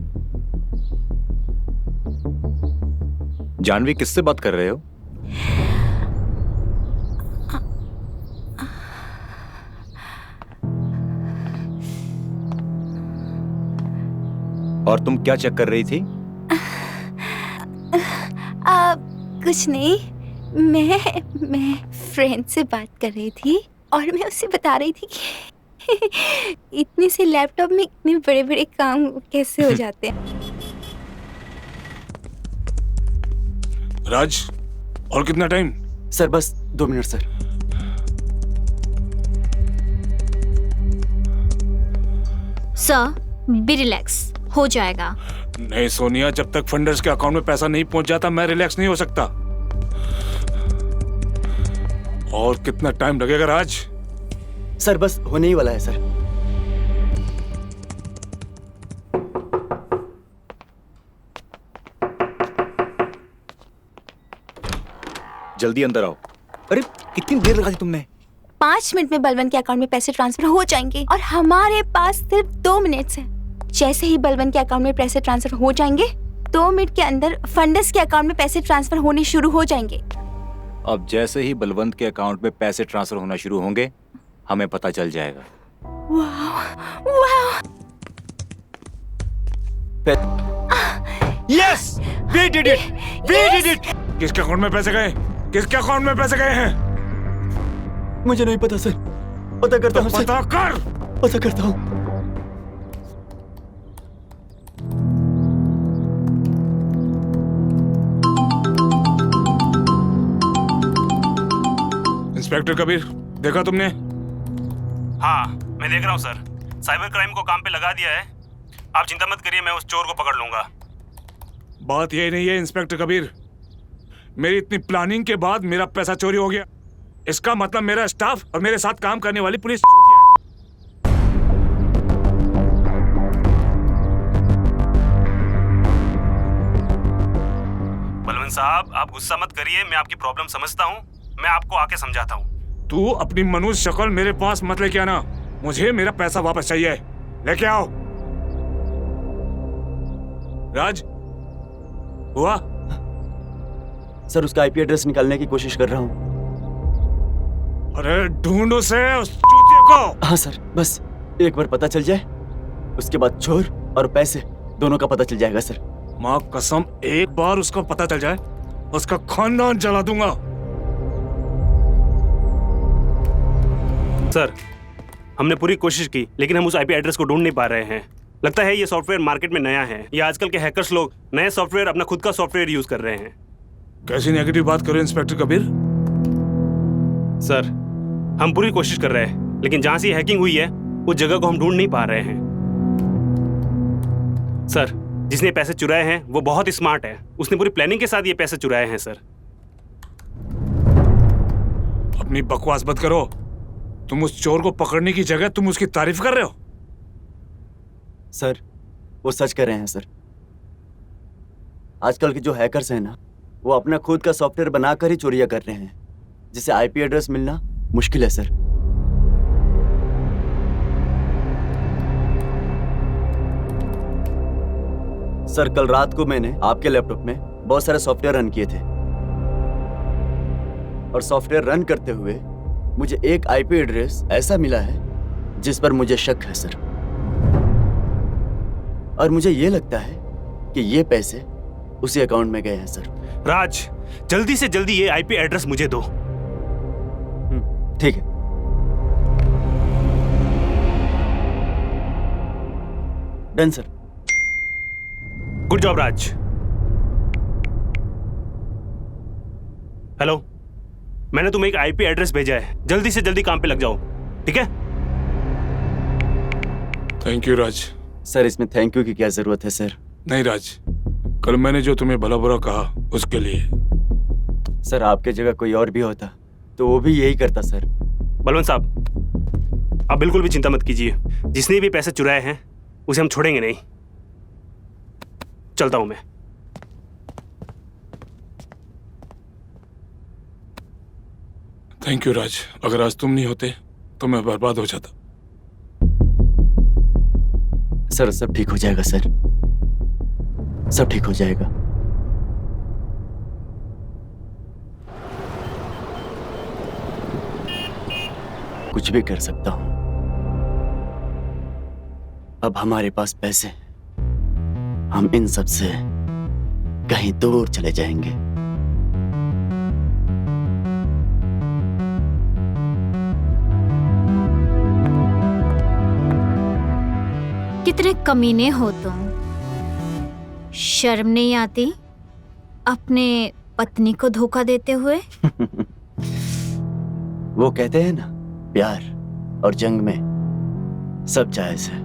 जानवी, किससे बात कर रहे हो? और तुम क्या चेक कर रही थी? कुछ नहीं, मैं फ्रेंड से बात कर रही थी और मैं उससे बता रही थी कि इतने से लैपटॉप में इतने बड़े बड़े काम कैसे हो जाते हैं। राज, और कितना टाइम? सर बस 2 minute sir. Sir be relax, हो जाएगा। नहीं सोनिया, जब तक फंडर्स के अकाउंट में पैसा नहीं पहुंच जाता मैं रिलैक्स नहीं हो सकता। और कितना टाइम लगेगा राज? सर बस होने ही वाला है सर। जल्दी अंदर आओ। अरे कितनी देर लगा दी तुमने? 5 मिनट में बलवंत के अकाउंट में पैसे ट्रांसफर हो जाएंगे और हमारे पास सिर्फ 2 मिनट है। जैसे ही बलवंत के अकाउंट में पैसे ट्रांसफर हो जाएंगे 2 मिनट के अंदर फंडर्स के अकाउंट में पैसे ट्रांसफर होने शुरू हो जाएंगे। अब जैसे ही बलवंत के अकाउंट में पैसे ट्रांसफर होना शुरू होंगे हमें पता चल जाएगा। वाह, yes, we did it, we did it. किसके अकाउंट में पैसे गए? किसके अकाउंट में पैसे गए हैं? मुझे नहीं पता सर, पता करता हूँ सर, पता कर। पता करता हूँ। इंस्पेक्टर कबीर, देखा तुमने? हाँ मैं देख रहा हूँ सर, साइबर क्राइम को काम पे लगा दिया है। आप चिंता मत करिए, मैं उस चोर को पकड़ लूंगा। बात यही नहीं है इंस्पेक्टर कबीर, मेरी इतनी प्लानिंग के बाद मेरा पैसा चोरी हो गया। इसका मतलब मेरा स्टाफ और मेरे साथ काम करने वाली पुलिस चूतिया है। बलवंत साहब आप गुस्सा मत करिए, मैं आपकी प्रॉब्लम समझता हूँ, मैं आपको आके समझाता हूँ। तू अपनी मनुष्य शक्ल मेरे पास मत लेके आना, मुझे मेरा पैसा वापस चाहिए। लेके आओ। राज, हुआ? सर उसका आईपी एड्रेस निकालने की कोशिश कर रहा हूँ। अरे ढूंढो से उस चूतिया को। हाँ सर, बस एक बार पता चल जाए, उसके बाद चोर और पैसे दोनों का पता चल जाएगा सर। माँ कसम, एक बार उसका पता चल जाए उसका खानदान जला दूंगा। सर हमने पूरी कोशिश की लेकिन हम उस आईपी एड्रेस को ढूंढ नहीं पा रहे हैं। लगता है ये सॉफ्टवेयर मार्केट में नया है, ये आजकल के हैकर्स लोग नए सॉफ्टवेयर अपना खुद का सॉफ्टवेयर यूज कर रहे हैं। कैसी नेगेटिव बात करो इंस्पेक्टर कबीर? सर हम पूरी कोशिश कर रहे हैं लेकिन जहां से हैकिंग हुई है उस जगह को हम ढूंढ नहीं पा रहे हैं। सर जिसने पैसे चुराए हैं वो बहुत स्मार्ट है, उसने पूरी प्लानिंग के साथ ये पैसे चुराए हैं। सर अपनी बकवास मत करो, तुम उस चोर को पकड़ने की जगह तुम उसकी तारीफ कर रहे हो। सर वो सच कर रहे हैं सर। आजकल के जो हैकर्स हैं ना, वो अपना खुद का सॉफ्टवेयर बनाकर ही चोरियां कर रहे हैं, जिसे आईपी एड्रेस मिलना मुश्किल है सर। सर कल रात को मैंने आपके लैपटॉप में बहुत सारे सॉफ्टवेयर रन किए थे और सॉफ्टवेयर रन करते हुए मुझे एक आईपी एड्रेस ऐसा मिला है जिस पर मुझे शक है सर। और मुझे ये लगता है कि ये पैसे उसी अकाउंट में गए हैं सर। राज जल्दी से जल्दी ये आईपी एड्रेस मुझे दो। ठीक है। Done sir. गुड जॉब राज। हेलो, मैंने तुम्हें एक आईपी एड्रेस भेजा है, जल्दी से जल्दी काम पे लग जाओ, ठीक है? Thank you Raj. सर इसमें थैंक यू की क्या जरूरत है सर? नहीं राज, कल मैंने जो तुम्हें भला बुरा कहा उसके लिए। सर आपके जगह कोई और भी होता तो वो भी यही करता सर। बलवंत साहब आप बिल्कुल भी चिंता मत कीजिए, जिसने भी पैसे चुराए हैं उसे हम छोड़ेंगे नहीं। चलता हूं मैं। थैंक यू राज, अगर आज तुम नहीं होते तो मैं बर्बाद हो जाता। सर सब ठीक हो जाएगा सर, सब ठीक हो जाएगा। कुछ भी कर सकता हूं। अब हमारे पास पैसे, हम इन सब से कहीं दूर चले जाएंगे। कितने कमीने हो तुम, शर्म नहीं आती? अपने पत्नी को धोखा देते हुए? वो कहते हैं ना, प्यार और जंग में सब जायज है।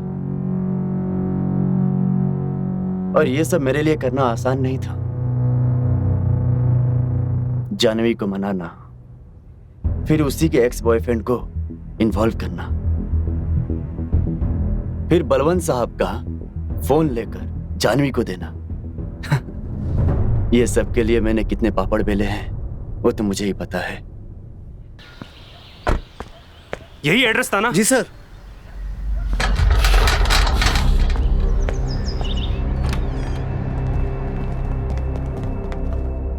और ये सब मेरे लिए करना आसान नहीं था। जानवी को मनाना, फिर उसी के एक्स बॉयफ्रेंड को इन्वॉल्व करना, फिर बलवंत साहब का फोन लेकर जानवी को देना। ये सब के लिए मैंने कितने पापड़ बेले हैं वो तो मुझे ही पता है। यही एड्रेस था ना? जी सर।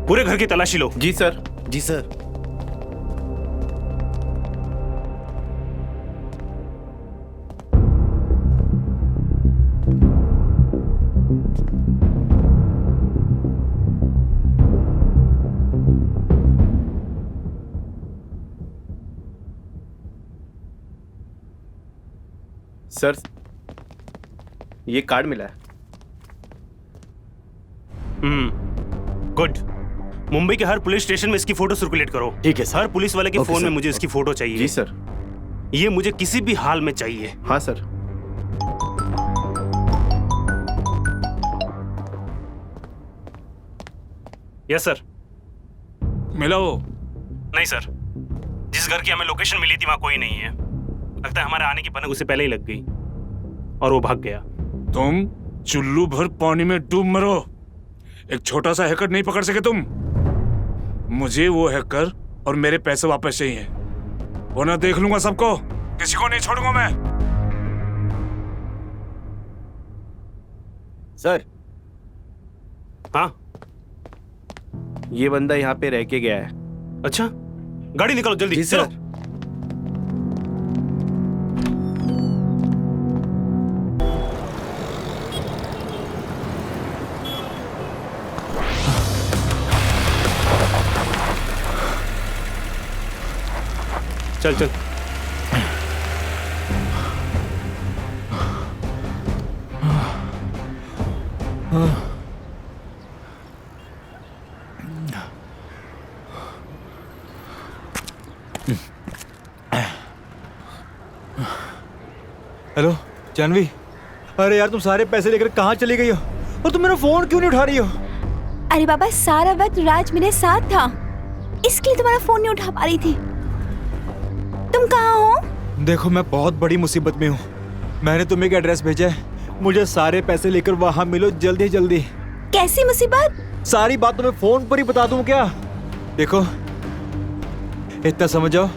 पूरे घर की तलाशी लो। जी सर। जी सर। सर, ये कार्ड मिला है। गुड। मुंबई के हर पुलिस स्टेशन में इसकी फोटो सर्कुलेट करो। ठीक है सर। हर पुलिस वाले के ओके फोन में सर, मुझे इसकी फोटो चाहिए। जी सर। ये मुझे किसी भी हाल में चाहिए। हाँ सर। Yes sir. मिला वो? नहीं सर, जिस घर की हमें लोकेशन मिली थी वहां कोई नहीं है। लगता है हमारे आने की भनक उसे पहले ही लग गई और वो भाग गया। तुम चुल्लू भर पानी में डूब मरो, एक छोटा सा हैकर नहीं पकड़ सके तुम। मुझे वो हैकर और मेरे पैसे वापस चाहिए, वरना देख लूंगा सबको, किसी को नहीं छोड़ूंगा मैं। सर। हाँ, ये बंदा यहाँ पे रह के गया है। अच्छा, गाड़ी निकालो जल्दी। जी चलो। सर। चल चल। हेलो जानवी, अरे यार तुम सारे पैसे लेकर कहाँ चली गई हो और तुम मेरा फोन क्यों नहीं उठा रही हो? अरे बाबा, सारा वक्त राज मेरे साथ था, इसलिए तुम्हारा फोन नहीं उठा पा रही थी। तुम कहाँ हो? देखो मैं बहुत बड़ी मुसीबत में हूँ। मैंने तुम्हें एक एड्रेस भेजा है, मुझे सारे पैसे लेकर वहाँ मिलो जल्दी जल्दी। कैसी मुसीबत? सारी बात तुम्हें फोन पर ही बता दूँ क्या? देखो इतना समझ जाओ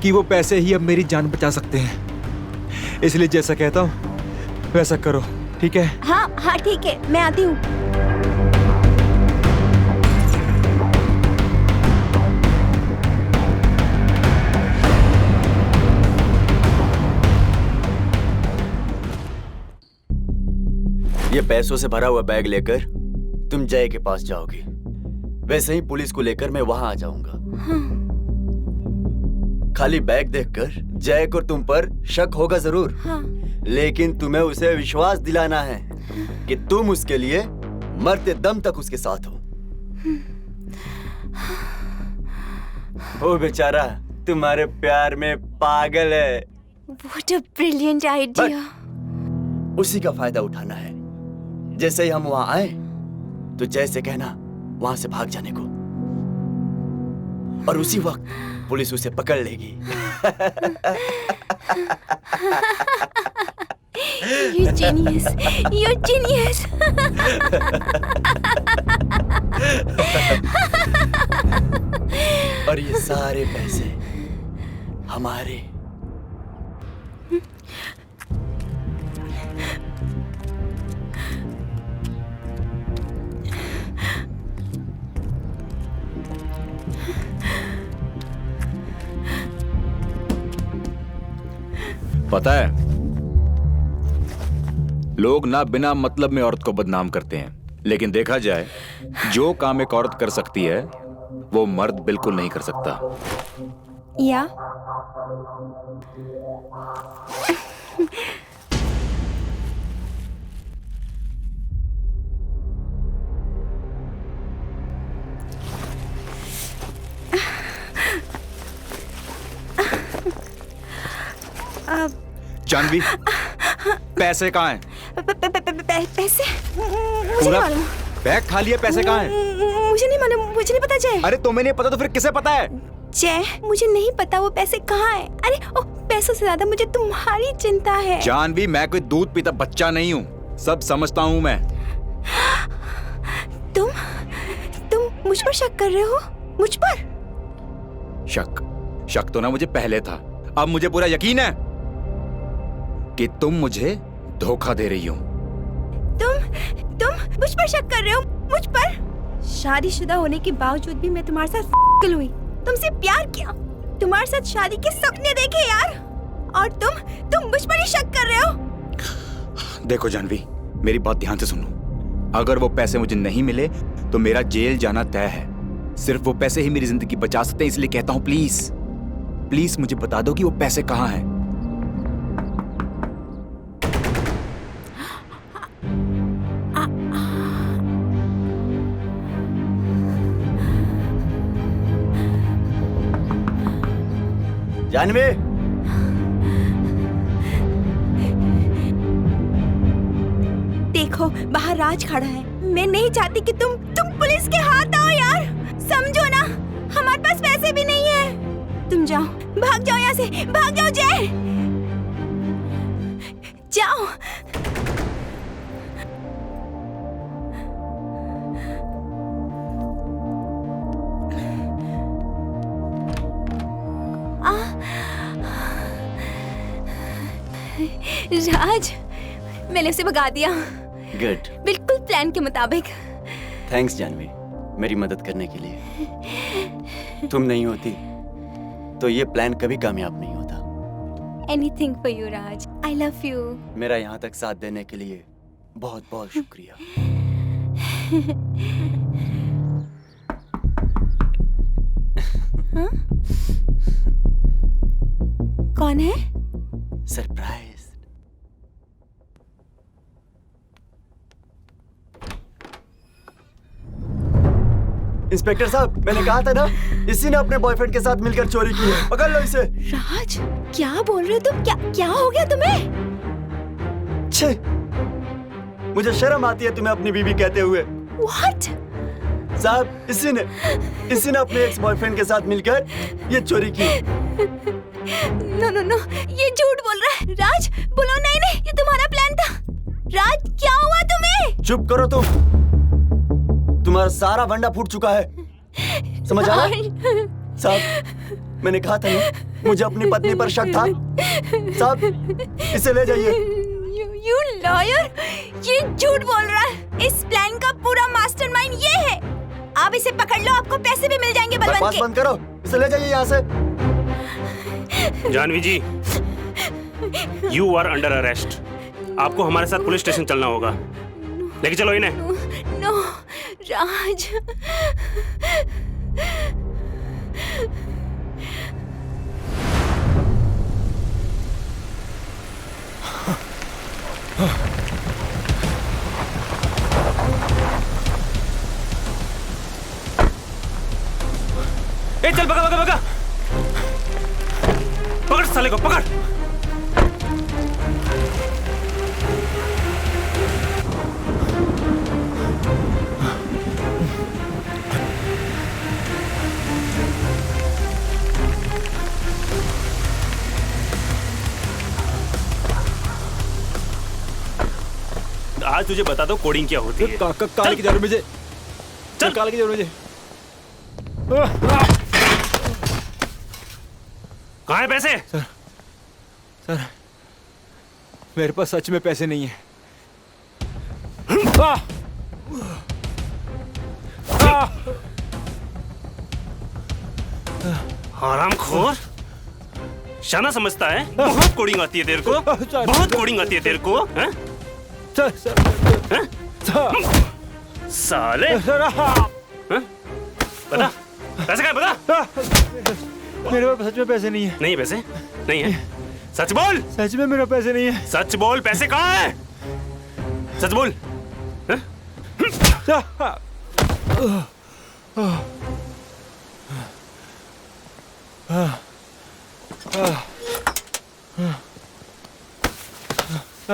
कि वो पैसे ही अब मेरी जान बचा सकते हैं, इसलिए जैसा कहता हूँ वैसा करो, ठीक है? हाँ हाँ ठीक है, मैं आती हूँ। ये पैसों से भरा हुआ बैग लेकर तुम जय के पास जाओगी, वैसे ही पुलिस को लेकर मैं वहां आ जाऊंगा। खाली बैग देखकर जय को तुम पर शक होगा जरूर, लेकिन तुम्हें उसे विश्वास दिलाना है कि तुम उसके लिए मरते दम तक उसके साथ हो। वो बेचारा तुम्हारे प्यार में पागल है। What a brilliant idea. उसी का फायदा उठाना है। जैसे ही हम वहां आए तो जय से कहना वहां से भाग जाने को, और उसी वक्त पुलिस उसे पकड़ लेगी। You genius. You genius. और ये सारे पैसे हमारे। पता है लोग ना बिना मतलब में औरत को बदनाम करते हैं, लेकिन देखा जाए जो काम एक औरत कर सकती है वो मर्द बिल्कुल नहीं कर सकता। या जानवी, पैसे कहाँ हैं? पैसे मुझे नहीं पूरा मालूम। बैग खाली है, पैसे कहाँ हैं? मुझे नहीं मालूम, मुझे नहीं पता जय। अरे तुम्हें नहीं पता तो फिर किसे पता है? जय, मुझे नहीं पता वो पैसे कहाँ हैं। अरे ओ, पैसों से ज्यादा मुझे तुम्हारी चिंता है। जानवी, मैं कोई दूध पीता बच्चा नहीं हूँ, सब समझता हूँ मैं। तुम मुझ पर शक कर रहे हो? मुझ पर? शक तो ना मुझे पहले था, अब मुझे पूरा यकीन है कि तुम मुझे धोखा दे रही हो। तुम मुझ पर शक कर रहे हो? मुझ पर? शादीशुदा होने के बावजूद भी मैं तुम्हारे साथ फिजिकल हुई, तुमसे प्यार किया, तुम्हारे साथ शादी के सपने देखे यार, और तुम मुझ पर ही शक कर रहे हो? देखो जानवी, मेरी बात ध्यान से सुनो। अगर वो पैसे मुझे नहीं मिले तो मेरा जेल जाना तय है। सिर्फ वो पैसे ही मेरी जिंदगी बचा सकते हैं, इसलिए कहता हूँ प्लीज मुझे बता दो कि वो पैसे कहाँ हैं। जानवी, देखो बाहर राज खड़ा है, मैं नहीं चाहती कि तुम पुलिस के हाथ आओ यार, समझो ना, हमारे पास पैसे भी नहीं है। तुम जाओ, भाग जाओ यहाँ से, भाग जाओ जय, जाओ। राज, मैंने उसे भगा दिया। गुड। बिल्कुल प्लान के मुताबिक। थैंक्स जानवी, मेरी मदद करने के लिए। तुम नहीं होती तो ये प्लान कभी कामयाब नहीं होता। Anything for you Raj, I love you. मेरा यहाँ तक साथ देने के लिए बहुत बहुत शुक्रिया। हाँ? कौन है? सरप्राइज। इंस्पेक्टर साहब, मैंने कहा था ना, इसी ने अपने बॉयफ्रेंड के साथ मिलकर चोरी की है। पकड़ लो इसे। राज, क्या बोल रहे हो तुम? क्या हो गया तुम्हें? छे, मुझे शर्म आती है तुम्हें अपनी बीवी कहते हुए। What? साहब, इसी ने अपने एक्स बॉयफ्रेंड के साथ मिलकर ये चोरी की। नो, ये झूठ बोल रहा है। राज, बोलो नहीं, ये तुम्हारा प्लान था। राज, क्या हुआ तुम्हें? चुप करो तुम, तुम्हारा सारा वंडा फूट चुका है, समझ आया? साहब, मैंने कहा था ना, मुझे अपनी पत्नी पर शक था। साहब, इसे ले जाइए। You lawyer, ये झूठ बोल रहा है। इस प्लान का पूरा मास्टरमाइंड ये है। आप इसे पकड़ लो, आपको पैसे भी मिल जाएंगे बलवंत बकवास के। बंद करो, इसे ले जाइए यहाँ से। जानवी जी, यू आर अंडर अरेस्ट। आपको हमारे साथ पुलिस स्टेशन चलना होगा। लेके चलो इन्हें। नो, राज। ए चल, पकड़ साले को, पकड़। आज तुझे बता दो कोडिंग क्या होती है। काले की जरूरत मुझे, चल काले की जरूरत मुझे। कहाँ है पैसे? सर, मेरे पास सच में पैसे नहीं है। हरामखोर, शाना समझता है? बहुत कोडिंग आती है तेरे को, बहुत कोडिंग आती है तेरे को, हैं? साले, हैं? बता, पैसे कहाँ है बता? मेरे पास सच में पैसे नहीं है। नहीं पैसे नहीं है, सच बोल। सच में मेरे पैसे नहीं है। सच बोल, पैसे कहाँ है? सच बोल। हैं?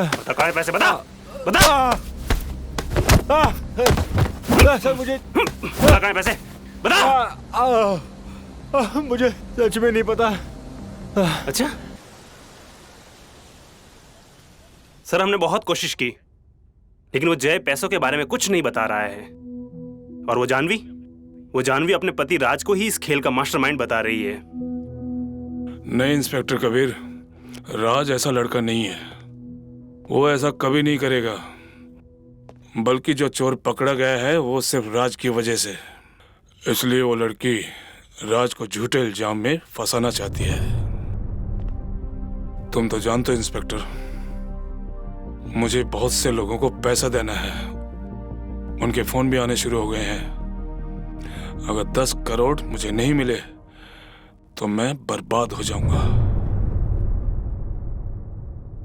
बता कहाँ है पैसे, बता बता। सर मुझे बता कहाँ है पैसे, बता। मुझे सच में नहीं पता। अच्छा सर, हमने बहुत कोशिश की, लेकिन वो जय पैसों के बारे में कुछ नहीं बता रहा है। और वो जानवी अपने पति राज को ही इस खेल का मास्टरमाइंड बता रही है। नहीं इंस्पेक्टर कबीर, राज ऐसा लड़का नहीं है। वो ऐसा कभी नहीं करेगा। बल्कि जो चोर पकड़ा गया है वो सिर्फ राज की वजह से। इसलिए वो लड़की राज को झूठे इल्जाम में फंसाना चाहती है। तुम तो जानते हो इंस्पेक्टर, मुझे बहुत से लोगों को पैसा देना है। उनके फोन भी आने शुरू हो गए हैं। अगर 10 करोड़ मुझे नहीं मिले तो मैं बर्बाद हो जाऊंगा।